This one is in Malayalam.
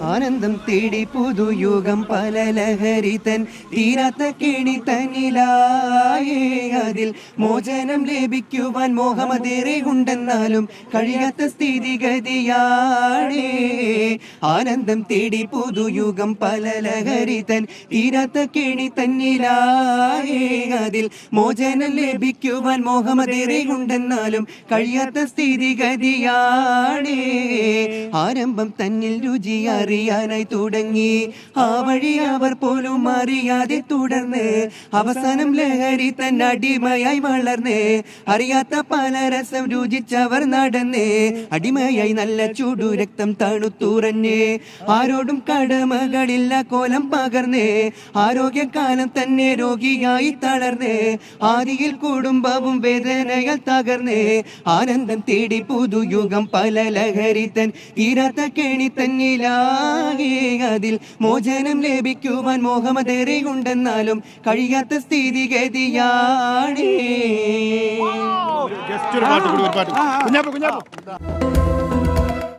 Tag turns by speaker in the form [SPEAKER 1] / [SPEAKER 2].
[SPEAKER 1] ആനന്ദം തേടി പുതുയുഗം പല ലഹരി തൻ തീരാത്ത കേണി തന്നിലായേ അതിൽ മോചനം ലഭിക്കുവാൻ മോഹമതേറെ ഉണ്ടെന്നാലും കഴിയാത്ത സ്ഥിതിഗതിയാണേ. ആനന്ദം തേടി പുതുയുഗം പല ലഹരി തൻ തീരാത്ത കേണി തന്നിലായേ അതിൽ മോചനം ലഭിക്കുവാൻ മോഹമതേറെ ഉണ്ടെന്നാലും കഴിയാത്ത സ്ഥിതിഗതിയാണേ. ആരംഭം തന്നിൽ രുചി അറിയാനായി തുടങ്ങി, ആ വഴി അവർ പോലും അറിയാതെ തുടർന്ന് അവസാനം ലഹരി തന്നെ അടിമയായി വളർന്ന് അറിയാത്ത പല രസം രുചിച്ചവർ നടന്ന് അടിമയായി നല്ല ചൂടു രക്തം തണുത്തുറഞ്ഞ് ആരോടും കടമകളില്ല കോലം പകർന്ന് ആരോഗ്യകാലം തന്നെ രോഗിയായി തളർന്ന് ആദിയിൽ കുടുംബവും വേദനകൾ തകർന്ന് ആനന്ദം തേടി പുതുയുഗം പല ലഹരി തൻ തീരാത്ത കെണി തന്നിലാകെ അതിൽ മോചനം ലഭിക്കുവാൻ മോഹമതേറെ ഉണ്ടെന്നാലും കഴിയാത്ത സ്ഥിതിഗതിയാണേ.